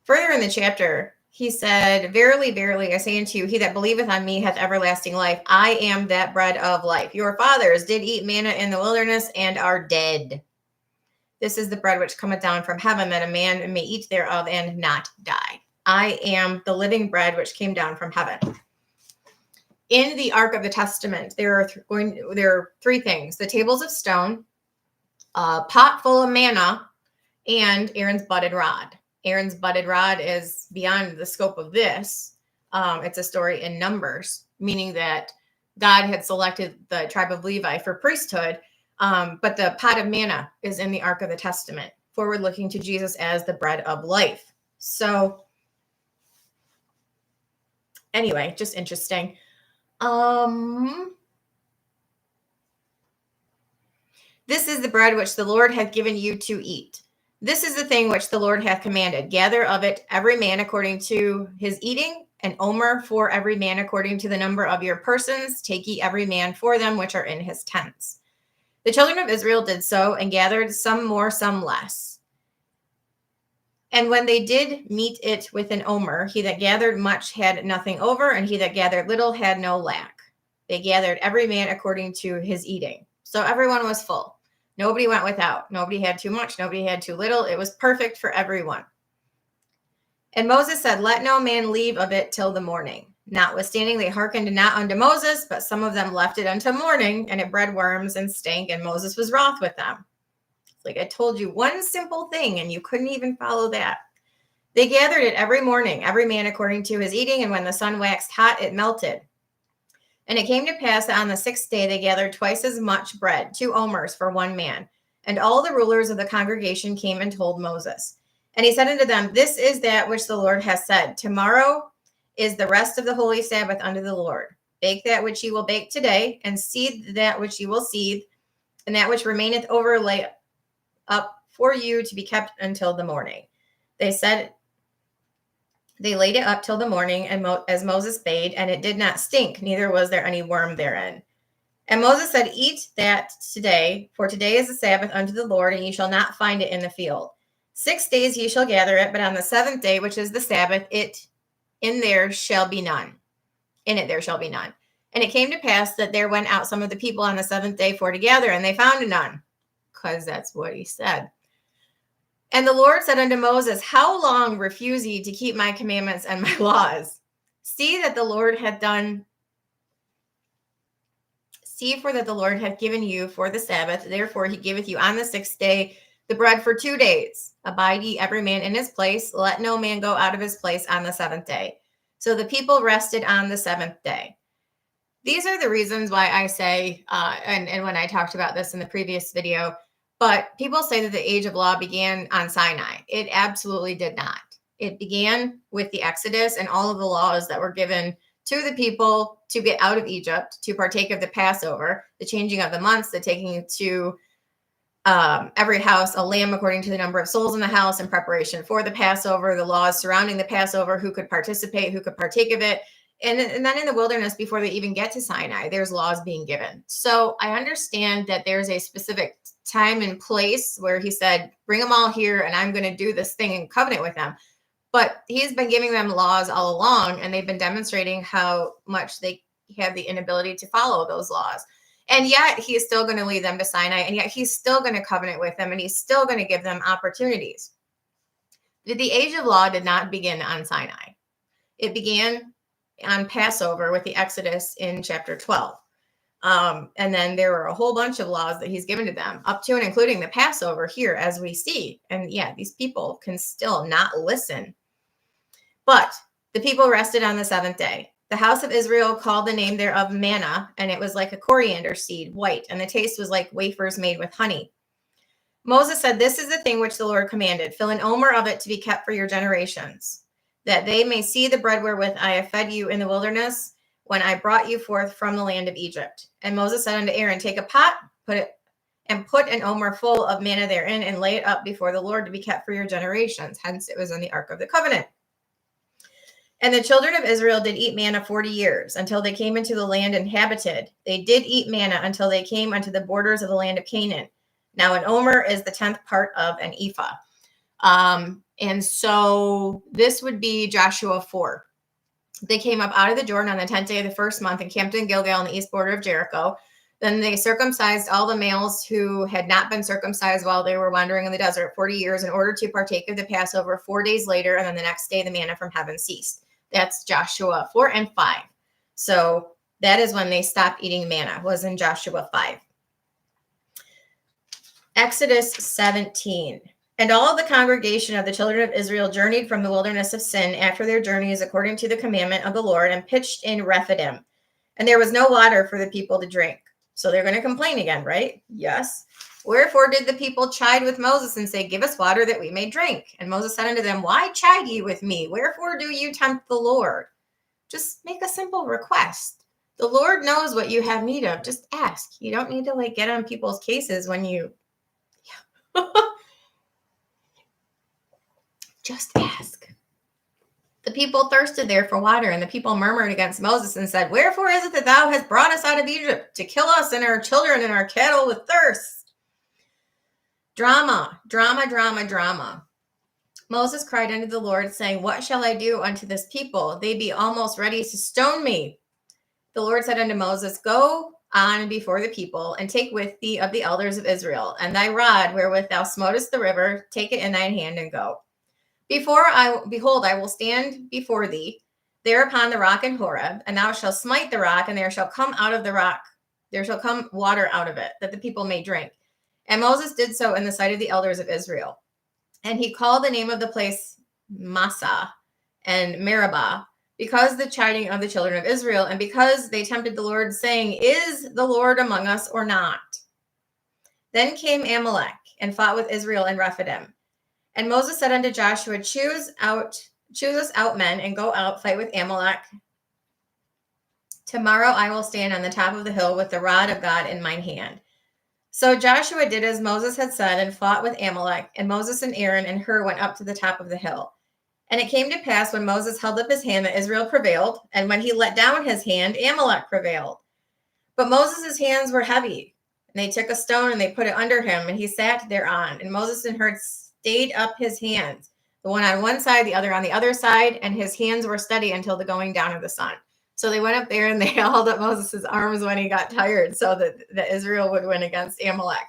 Further in the chapter, he said, "Verily, verily, I say unto you, he that believeth on me hath everlasting life. I am that bread of life. Your fathers did eat manna in the wilderness and are dead. This is the bread which cometh down from heaven, that a man may eat thereof and not die. I am the living bread which came down from heaven." In the Ark of the Testament, there are three things: the tables of stone, a pot full of manna, and Aaron's budded rod. Aaron's budded rod is beyond the scope of this. It's a story in Numbers, meaning that God had selected the tribe of Levi for priesthood. But the pot of manna is in the Ark of the Testament, forward looking to Jesus as the bread of life. So anyway, just interesting. This is the bread which the Lord hath given you to eat. This is the thing which the Lord hath commanded. Gather of it every man according to his eating, an omer for every man according to the number of your persons. Take ye every man for them which are in his tents. The children of Israel did so, and gathered some more, some less. And when they did meet it with an omer, he that gathered much had nothing over, and he that gathered little had no lack. They gathered every man according to his eating. So everyone was full. Nobody went without. Nobody had too much. Nobody had too little. It was perfect for everyone. And Moses said, "Let no man leave of it till the morning." Notwithstanding, they hearkened not unto Moses, but some of them left it until morning, and it bred worms and stank, and Moses was wroth with them. Like, I told you one simple thing, and you couldn't even follow that. They gathered it every morning, every man according to his eating, and when the sun waxed hot, it melted. And it came to pass that on the 6th day they gathered twice as much bread, 2 omers for one man. And all the rulers of the congregation came and told Moses. And he said unto them, "This is that which the Lord hath said. Tomorrow is the rest of the holy Sabbath unto the Lord. Bake that which ye will bake today, and seethe that which ye will seethe, and that which remaineth over lay up for you to be kept until the morning." They said, they laid it up till the morning, and as Moses bade, and it did not stink, neither was there any worm therein. And Moses said, "Eat that today, for today is the Sabbath unto the Lord, and ye shall not find it in the field. 6 days ye shall gather it, but on the 7th day, which is the Sabbath, there shall be none. In it there shall be none." And it came to pass that there went out some of the people on the 7th day for to gather, and they found none, because that's what he said. And the Lord said unto Moses, "How long refuse ye to keep my commandments and my laws? See for that the Lord hath given you for the Sabbath. Therefore he giveth you on the 6th day the bread for 2 days. Abide ye every man in his place. Let no man go out of his place on the 7th day." So the people rested on the 7th day. These are the reasons why I say, and when I talked about this in the previous video, but people say that the age of law began on Sinai. It absolutely did not. It began with the Exodus and all of the laws that were given to the people to get out of Egypt, to partake of the Passover, the changing of the months, the taking to every house a lamb according to the number of souls in the house in preparation for the Passover, the laws surrounding the Passover, who could participate, who could partake of it. And then in the wilderness, before they even get to Sinai, there's laws being given. So I understand that there's a specific time and place where he said, "Bring them all here, and I'm going to do this thing in covenant with them." But he's been giving them laws all along, and they've been demonstrating how much they have the inability to follow those laws. And yet he is still going to lead them to Sinai, and yet he's still going to covenant with them, and he's still going to give them opportunities. The age of law did not begin on Sinai. It began on Passover with the Exodus in chapter 12. And then there were a whole bunch of laws that he's given to them, up to and including the Passover here, as we see. And yeah, these people can still not listen. But the people rested on the seventh day. The house of Israel called the name thereof manna, and it was like a coriander seed, white, and the taste was like wafers made with honey. Moses said, "This is the thing which the Lord commanded. Fill an omer of it to be kept for your generations, that they may see the bread wherewith I have fed you in the wilderness, when I brought you forth from the land of Egypt." And Moses said unto Aaron, "Take a pot, put an omer full of manna therein, and lay it up before the Lord to be kept for your generations." Hence, it was in the Ark of the Covenant. And the children of Israel did eat manna 40 years, until they came into the land inhabited. They did eat manna until they came unto the borders of the land of Canaan. Now an omer is the 10th part of an ephah. And so this would be Joshua 4. They came up out of the Jordan on the 10th day of the first month and camped in Gilgal on the east border of Jericho. Then they circumcised all the males who had not been circumcised while they were wandering in the desert 40 years in order to partake of the Passover 4 days later. And then the next day, the manna from heaven ceased. That's Joshua 4 and 5. So that is when they stopped eating manna, was in Joshua 5. Exodus 17. And all the congregation of the children of Israel journeyed from the wilderness of Sin after their journeys according to the commandment of the Lord, and pitched in Rephidim. And there was no water for the people to drink. So they're going to complain again, right? Yes. Wherefore did the people chide with Moses and say, "Give us water that we may drink." And Moses said unto them, "Why chide ye with me? Wherefore do you tempt the Lord?" Just make a simple request. The Lord knows what you have need of. Just ask. You don't need to get on people's cases when you just ask. The people thirsted there for water, and the people murmured against Moses and said, "Wherefore is it that thou hast brought us out of Egypt to kill us and our children and our cattle with thirst?" Drama. Moses cried unto the Lord, saying, "What shall I do unto this people? They be almost ready to stone me." The Lord said unto Moses, "Go on before the people, and take with thee of the elders of Israel, and thy rod wherewith thou smotest the river, take it in thine hand and go. Behold, I will stand before thee there upon the rock in Horeb, and thou shalt smite the rock, and there shall come water out of it, that the people may drink." And Moses did so in the sight of the elders of Israel. And he called the name of the place Massah and Meribah, because the chiding of the children of Israel, and because they tempted the Lord, saying, "Is the Lord among us or not?" Then came Amalek and fought with Israel in Rephidim. And Moses said unto Joshua, Choose us out men, and go out, fight with Amalek. Tomorrow I will stand on the top of the hill with the rod of God in mine hand. So Joshua did as Moses had said, and fought with Amalek. And Moses and Aaron and Hur went up to the top of the hill. And it came to pass, when Moses held up his hand, that Israel prevailed. And when he let down his hand, Amalek prevailed. But Moses' hands were heavy. And they took a stone, and they put it under him, and he sat thereon. And Moses and Hur stayed up his hands, the one on one side, the other on the other side, and his hands were steady until the going down of the sun. So they went up there, and they held up Moses' arms when he got tired, so that Israel would win against Amalek.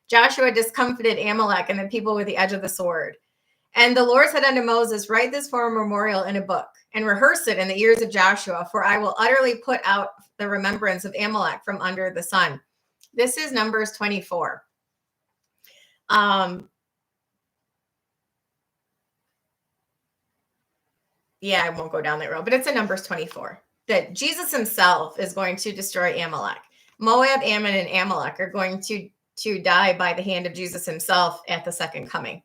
Joshua discomfited Amalek and the people with the edge of the sword. And the Lord said unto Moses, "Write this for a memorial in a book, and rehearse it in the ears of Joshua, for I will utterly put out the remembrance of Amalek from under the sun." This is Numbers 24. Yeah, I won't go down that road, but it's in Numbers 24 that Jesus himself is going to destroy Amalek. Moab, Ammon, and Amalek are going to die by the hand of Jesus himself at the second coming.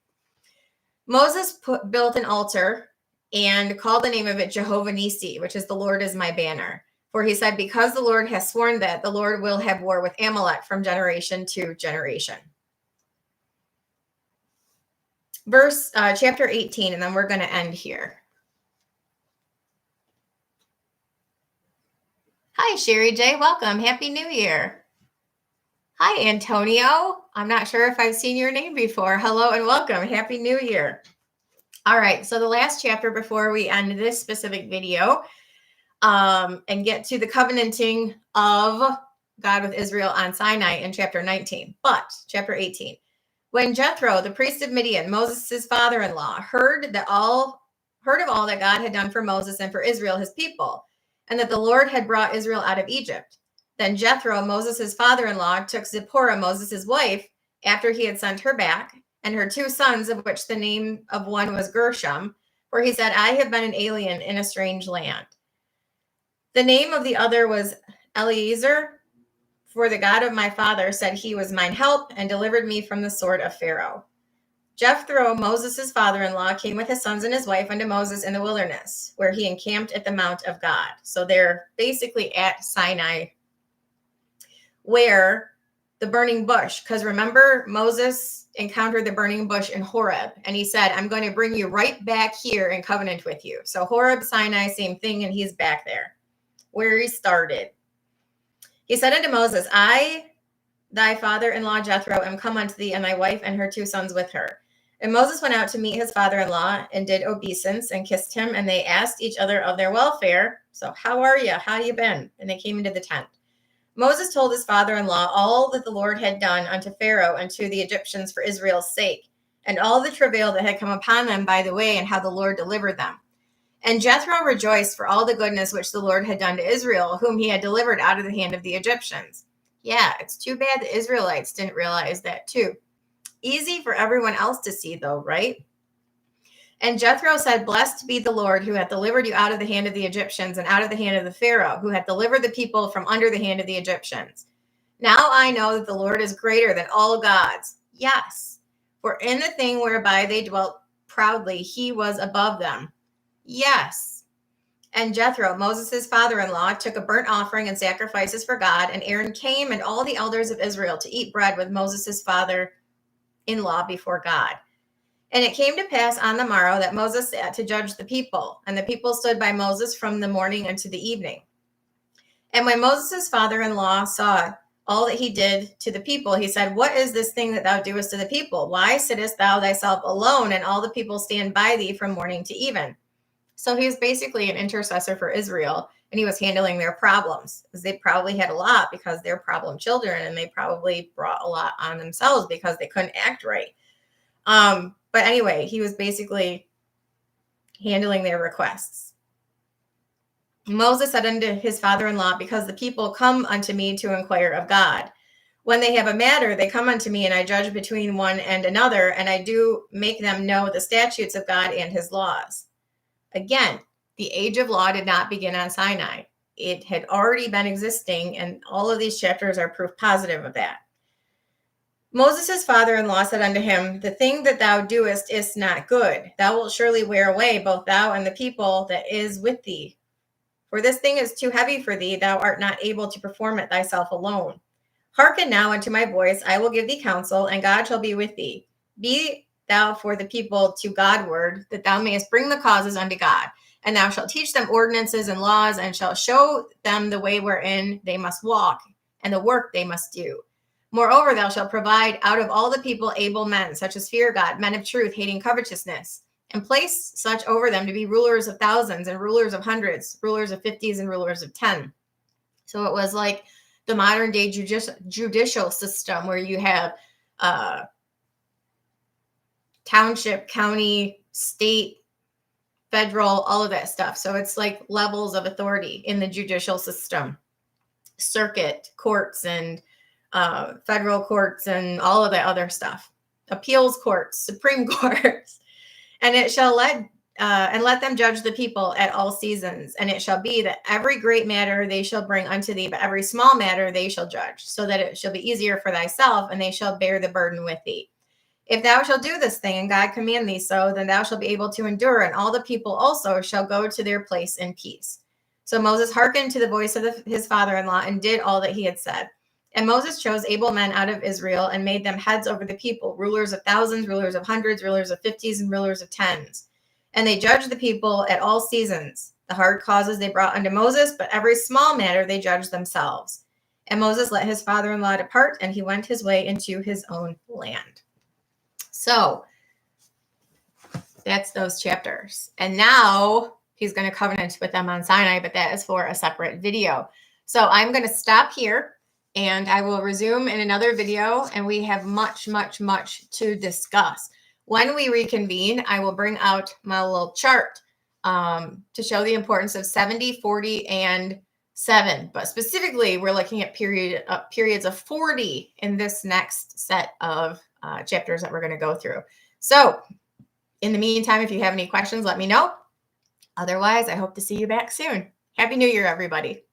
Moses built an altar and called the name of it Jehovah Nissi, which is "the Lord is my banner." For he said, "Because the Lord has sworn that, the Lord will have war with Amalek from generation to generation." Chapter 18, and then we're going to end here. Hi, Sherry J. Welcome. Happy New Year. Hi, Antonio. I'm not sure if I've seen your name before. Hello and welcome. Happy New Year. All right. So the last chapter before we end this specific video and get to the covenanting of God with Israel on Sinai in chapter 19. But chapter 18. When Jethro, the priest of Midian, Moses' father-in-law, heard of all that God had done for Moses and for Israel, his people, and that the Lord had brought Israel out of Egypt, then Jethro, Moses' father-in-law, took Zipporah, Moses' wife, after he had sent her back, and her 2 sons, of which the name of one was Gershom, for he said, I have been an alien in a strange land. The name of the other was Eliezer, for the God of my father said he was mine help and delivered me from the sword of Pharaoh. Jethro, Moses' father-in-law, came with his sons and his wife unto Moses in the wilderness, where he encamped at the mount of God. So they're basically at Sinai, where the burning bush, because remember, Moses encountered the burning bush in Horeb, and he said, I'm going to bring you right back here in covenant with you. So Horeb, Sinai, same thing, and he's back there, where he started. He said unto Moses, I, thy father-in-law Jethro, am come unto thee, and thy wife and her 2 sons with her. And Moses went out to meet his father-in-law, and did obeisance, and kissed him, and they asked each other of their welfare. So, how are you? How you been? And they came into the tent. Moses told his father-in-law all that the Lord had done unto Pharaoh and to the Egyptians for Israel's sake, and all the travail that had come upon them by the way, and how the Lord delivered them. And Jethro rejoiced for all the goodness which the Lord had done to Israel, whom he had delivered out of the hand of the Egyptians. Yeah, it's too bad the Israelites didn't realize that too. Easy for everyone else to see, though, right? And Jethro said, Blessed be the Lord, who hath delivered you out of the hand of the Egyptians, and out of the hand of the Pharaoh, who hath delivered the people from under the hand of the Egyptians. Now I know that the Lord is greater than all gods. Yes, for in the thing whereby they dwelt proudly, he was above them. Yes. And Jethro, Moses' father-in-law, took a burnt offering and sacrifices for God, and Aaron came and all the elders of Israel to eat bread with Moses' father-in-law before God. And it came to pass on the morrow that Moses sat to judge the people, and the people stood by Moses from the morning unto the evening. And when Moses' father-in-law saw all that he did to the people, he said, What is this thing that thou doest to the people? Why sittest thou thyself alone, and all the people stand by thee from morning to even? So he was basically an intercessor for Israel, and he was handling their problems, because they probably had a lot because they're problem children, and they probably brought a lot on themselves because they couldn't act right. But anyway, he was basically handling their requests. Moses said unto his father-in-law, Because the people come unto me to inquire of God. When they have a matter, they come unto me, and I judge between one and another, and I do make them know the statutes of God and his laws. Again, the age of law did not begin on Sinai. It had already been existing, and all of these chapters are proof positive of that. Moses' father-in-law said unto him, The thing that thou doest is not good. Thou wilt surely wear away both thou and the people that is with thee. For this thing is too heavy for thee. Thou art not able to perform it thyself alone. Hearken now unto my voice. I will give thee counsel, and God shall be with thee. Be thou for the people to Godward, that thou mayest bring the causes unto God. And thou shalt teach them ordinances and laws, and shalt show them the way wherein they must walk, and the work they must do. Moreover, thou shalt provide out of all the people able men, such as fear God, men of truth, hating covetousness, and place such over them to be rulers of thousands and rulers of hundreds, rulers of 50s and rulers of 10. So it was like the modern day judicial system where you have township, county, state, federal, all of that stuff. So it's like levels of authority in the judicial system, circuit courts and federal courts and all of that other stuff, appeals courts, Supreme Courts. And it shall let them judge the people at all seasons. And it shall be that every great matter they shall bring unto thee, but every small matter they shall judge, so that it shall be easier for thyself, and they shall bear the burden with thee. If thou shalt do this thing, and God command thee so, then thou shalt be able to endure, and all the people also shall go to their place in peace. So Moses hearkened to the voice of his father-in-law, and did all that he had said. And Moses chose able men out of Israel, and made them heads over the people, rulers of thousands, rulers of hundreds, rulers of 50s, and rulers of 10s. And they judged the people at all seasons. The hard causes they brought unto Moses, but every small matter they judged themselves. And Moses let his father-in-law depart, and he went his way into his own land. So that's those chapters. And now he's going to covenant with them on Sinai, but that is for a separate video. So I'm going to stop here. and I will resume in another video, and we have much, much, much to discuss. When we reconvene, I will bring out my little chart to show the importance of 70, 40, and 7. But specifically, we're looking at periods of 40 in this next set of chapters that we're going to go through. So in the meantime, if you have any questions, let me know. Otherwise, I hope to see you back soon. Happy New Year, everybody.